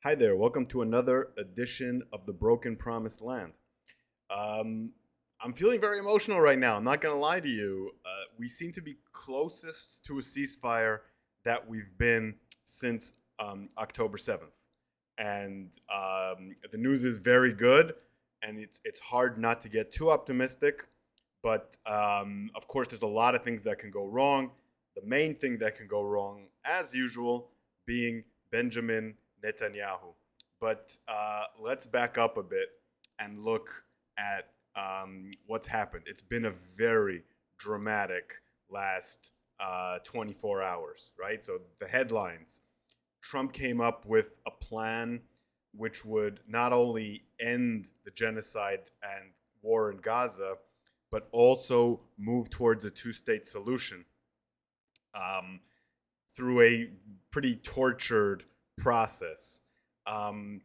Hi there, welcome to another edition of the Broken Promised Land. I'm feeling very emotional right now. I'm not going to lie to you. We seem to be closest to a ceasefire that we've been since October 7th. And the news is very good, and it's hard not to get too optimistic. But of course, there's a lot of things that can go wrong. The main thing that can go wrong, as usual, being Benjamin Netanyahu. But let's back up a bit and look at what's happened. It's been a very dramatic last 24 hours, right? So the headlines: Trump came up with a plan which would not only end the genocide and war in Gaza, but also move towards a two-state solution um, through a pretty tortured process. Um,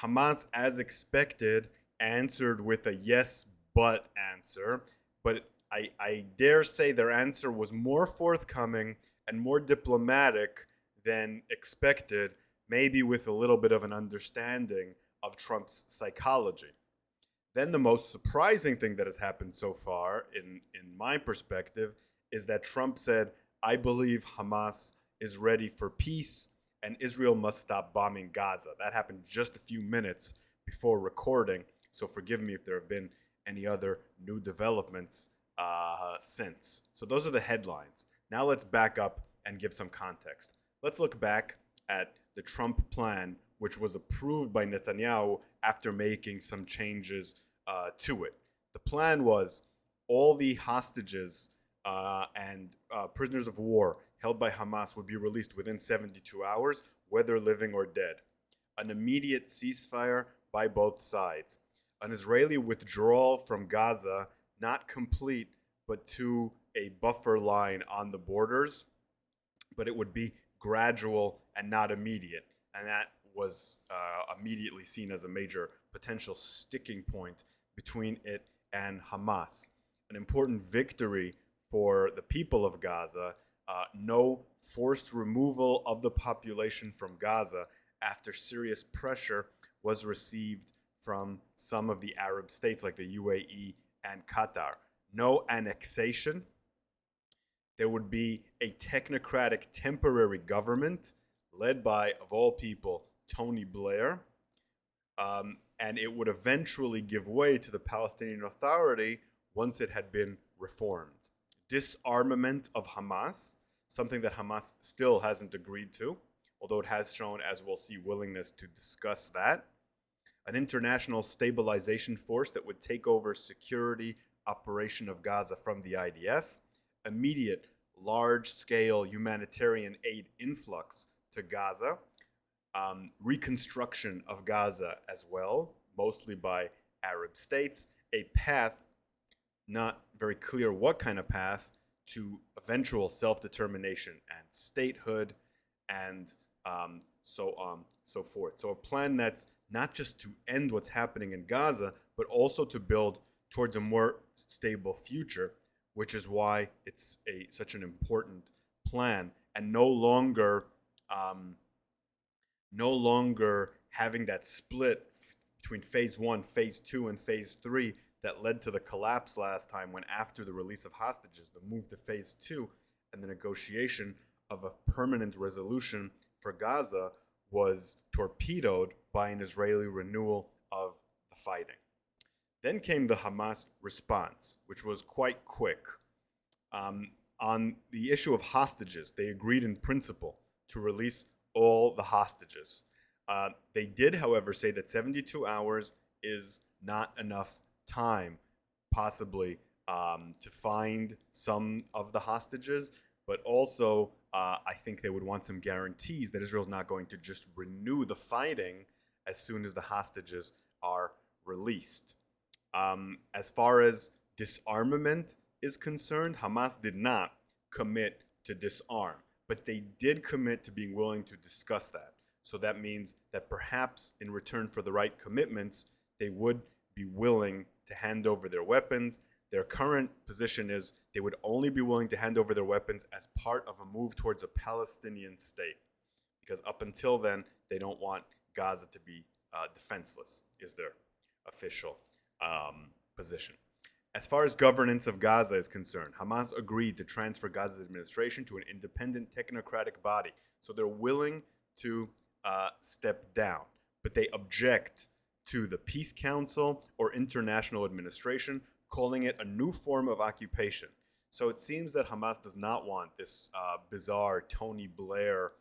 Hamas, as expected, answered with a yes but answer, but I dare say their answer was more forthcoming and more diplomatic than expected, maybe with a little bit of an understanding of Trump's psychology. Then the most surprising thing that has happened so far, in my perspective, is that Trump said, I believe Hamas is ready for peace and Israel must stop bombing Gaza. That happened just a few minutes before recording, so forgive me if there have been any other new developments since. So those are the headlines. Now let's back up and give some context. Let's look back at the Trump plan, which was approved by Netanyahu after making some changes to it. The plan was all the hostages and prisoners of war held by Hamas would be released within 72 hours, whether living or dead. An immediate ceasefire by both sides. An Israeli withdrawal from Gaza, not complete, but to a buffer line on the borders, but it would be gradual and not immediate. And that was immediately seen as a major potential sticking point between it and Hamas. An important victory for the people of Gaza. No forced removal of the population from Gaza after serious pressure was received from some of the Arab states like the UAE and Qatar. No annexation. There would be a technocratic temporary government led by, of all people, Tony Blair. And it would eventually give way to the Palestinian Authority once it had been reformed. Disarmament of Hamas, something that Hamas still hasn't agreed to, although it has shown, as we'll see, willingness to discuss that. An international stabilization force that would take over security operation of Gaza from the IDF. Immediate large-scale humanitarian aid influx to Gaza. Reconstruction of Gaza as well, mostly by Arab states. A path, not very clear what kind of path, to eventual self-determination and statehood, and so on, so forth. So a plan that's not just to end what's happening in Gaza, but also to build towards a more stable future, which is why it's such an important plan, and no longer having that split between phase one, phase two, and phase three that led to the collapse last time, when after the release of hostages, the move to phase two and the negotiation of a permanent resolution for Gaza was torpedoed by an Israeli renewal of the fighting. Then came the Hamas response, which was quite quick. On the issue of hostages, they agreed in principle to release all the hostages. They did, however, say that 72 hours is not enough time, possibly, to find some of the hostages, but also I think they would want some guarantees that Israel's not going to just renew the fighting as soon as the hostages are released. As far as disarmament is concerned, Hamas did not commit to disarm, but they did commit to being willing to discuss that. So that means that perhaps in return for the right commitments, they would be willing to hand over their weapons. Their current position is they would only be willing to hand over their weapons as part of a move towards a Palestinian state, because up until then, they don't want Gaza to be defenseless, is their official position. As far as governance of Gaza is concerned, Hamas agreed to transfer Gaza's administration to an independent technocratic body. So they're willing to step down, but they object to the Peace Council or international administration, calling it a new form of occupation. So it seems that Hamas does not want this bizarre Tony Blair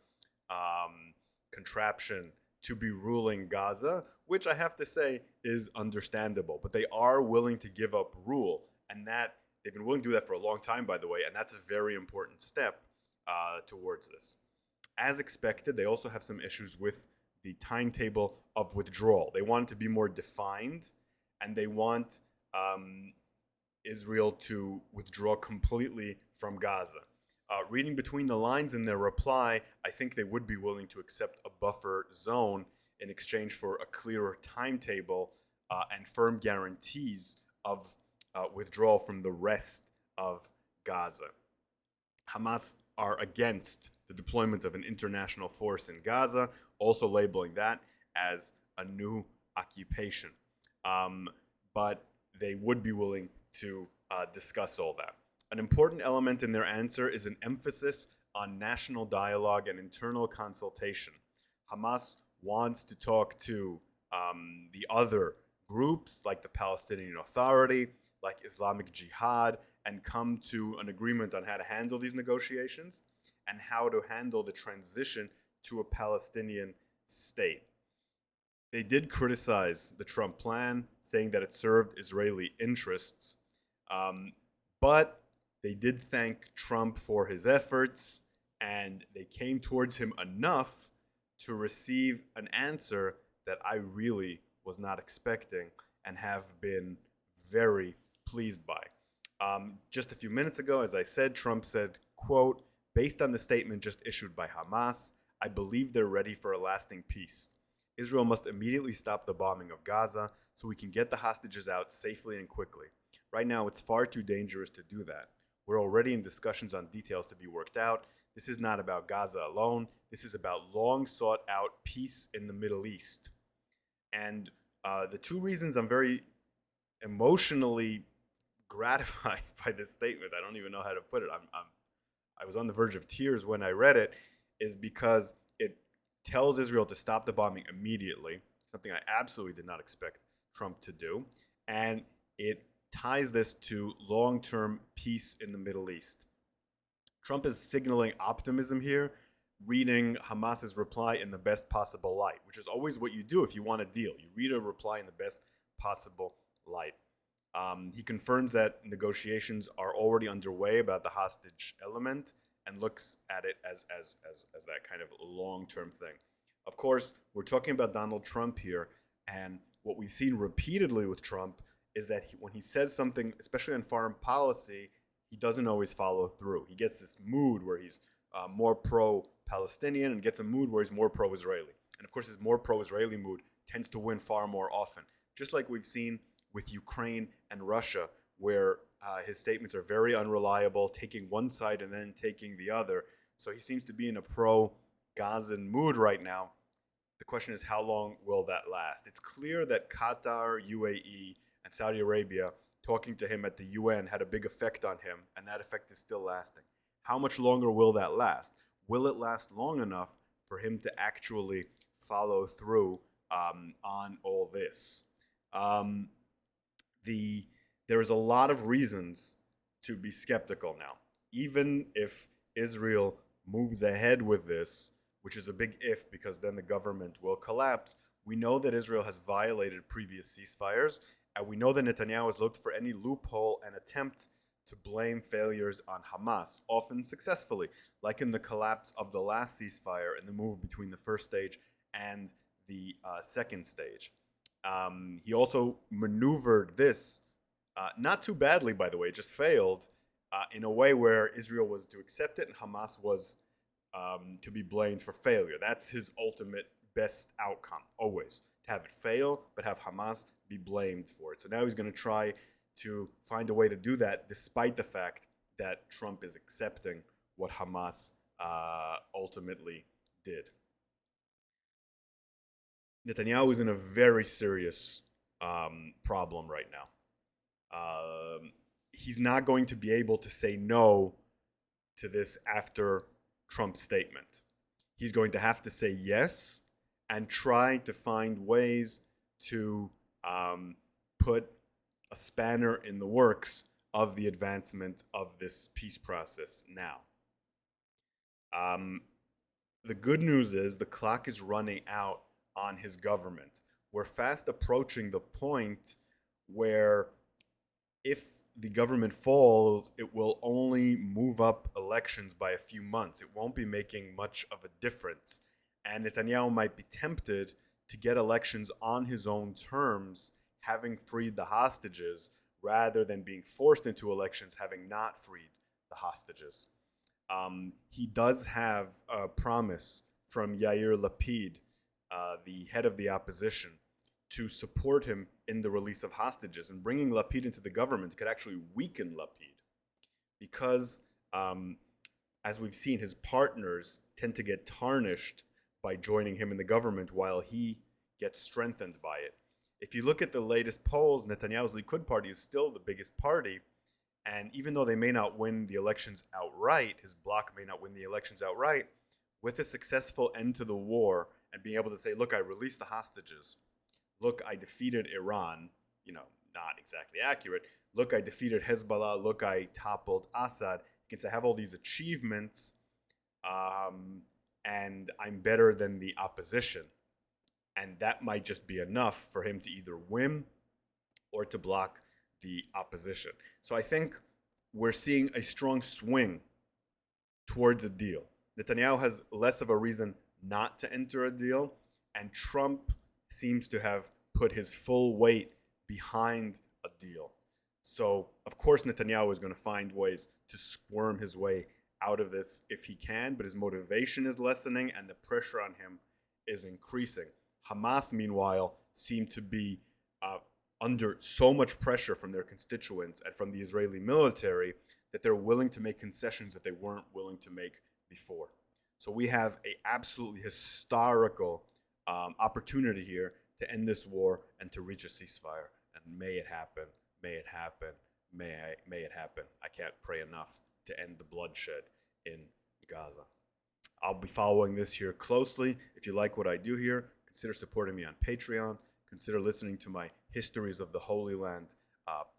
contraption to be ruling Gaza, which I have to say is understandable. But they are willing to give up rule, and that they've been willing to do that for a long time, by the way, and that's a very important step towards this. As expected, they also have some issues with the timetable of withdrawal. They want it to be more defined, and they want Israel to withdraw completely from Gaza. Reading between the lines in their reply, I think they would be willing to accept a buffer zone in exchange for a clearer timetable and firm guarantees of withdrawal from the rest of Gaza. Hamas are against the deployment of an international force in Gaza, also labeling that as a new occupation. But they would be willing to discuss all that. An important element in their answer is an emphasis on national dialogue and internal consultation. Hamas wants to talk to the other groups like the Palestinian Authority, like Islamic Jihad, and come to an agreement on how to handle these negotiations and how to handle the transition to a Palestinian state. They did criticize the Trump plan, saying that it served Israeli interests, but they did thank Trump for his efforts, and they came towards him enough to receive an answer that I really was not expecting and have been very pleased by. Just a few minutes ago, as I said, Trump said, quote, "Based on the statement just issued by Hamas, I believe they're ready for a lasting peace. Israel must immediately stop the bombing of Gaza so we can get the hostages out safely and quickly. Right now, it's far too dangerous to do that. We're already in discussions on details to be worked out. This is not about Gaza alone. This is about long sought out peace in the Middle East." And the two reasons I'm very emotionally gratified by this statement, I don't even know how to put it. I was on the verge of tears when I read it, is because it tells Israel to stop the bombing immediately, something I absolutely did not expect Trump to do, and it ties this to long-term peace in the Middle East. Trump is signaling optimism here, reading Hamas's reply in the best possible light, which is always what you do if you want a deal. You read a reply in the best possible light. He confirms that negotiations are already underway about the hostage element and looks at it as that kind of long-term thing. Of course, we're talking about Donald Trump here, and what we've seen repeatedly with Trump is that when he says something, especially on foreign policy, he doesn't always follow through. He gets this mood where he's more pro-Palestinian and gets a mood where he's more pro-Israeli. And of course, his more pro-Israeli mood tends to win far more often. Just like we've seen with Ukraine and Russia, where his statements are very unreliable, taking one side and then taking the other. So he seems to be in a pro-Gazan mood right now. The question is, how long will that last? It's clear that Qatar, UAE, and Saudi Arabia talking to him at the UN had a big effect on him, and that effect is still lasting. How much longer will that last? Will it last long enough for him to actually follow through on all this? There's a lot of reasons to be skeptical now. Even if Israel moves ahead with this, which is a big if because then the government will collapse, we know that Israel has violated previous ceasefires, and we know that Netanyahu has looked for any loophole and attempt to blame failures on Hamas, often successfully, like in the collapse of the last ceasefire and the move between the first stage and the second stage. He also maneuvered this, not too badly, by the way, just failed, in a way where Israel was to accept it and Hamas was to be blamed for failure. That's his ultimate best outcome, always. To have it fail, but have Hamas be blamed for it. So now he's going to try to find a way to do that, despite the fact that Trump is accepting what Hamas ultimately did. Netanyahu is in a very serious problem right now. He's not going to be able to say no to this after Trump's statement. He's going to have to say yes and try to find ways to put a spanner in the works of the advancement of this peace process now. The good news is the clock is running out on his government. We're fast approaching the point where if the government falls, it will only move up elections by a few months. It won't be making much of a difference. And Netanyahu might be tempted to get elections on his own terms, having freed the hostages, rather than being forced into elections having not freed the hostages. He does have a promise from Yair Lapid, the head of the opposition, to support him in the release of hostages. And bringing Lapid into the government could actually weaken Lapid because, as we've seen, his partners tend to get tarnished by joining him in the government while he gets strengthened by it. If you look at the latest polls, Netanyahu's Likud party is still the biggest party. And even though they may not win the elections outright, his bloc may not win the elections outright, with a successful end to the war and being able to say, look, I released the hostages. Look, I defeated Iran. Not exactly accurate. Look, I defeated Hezbollah. Look, I toppled Assad. You can say I have all these achievements, and I'm better than the opposition. And that might just be enough for him to either win or to block the opposition. So I think we're seeing a strong swing towards a deal. Netanyahu has less of a reason not to enter a deal, and Trump seems to have put his full weight behind a deal. So, of course, Netanyahu is going to find ways to squirm his way out of this if he can, but his motivation is lessening and the pressure on him is increasing. Hamas, meanwhile, seem to be under so much pressure from their constituents and from the Israeli military that they're willing to make concessions that they weren't willing to make before. So we have an absolutely historical opportunity here to end this war and to reach a ceasefire. And may it happen, may it happen, may it happen. I can't pray enough to end the bloodshed in Gaza. I'll be following this here closely. If you like what I do here, consider supporting me on Patreon. Consider listening to my Histories of the Holy Land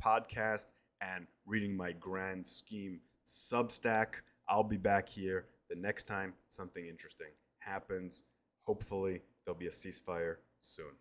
podcast and reading my Grand Scheme Substack. I'll be back here the next time something interesting happens. Hopefully, there'll be a ceasefire soon.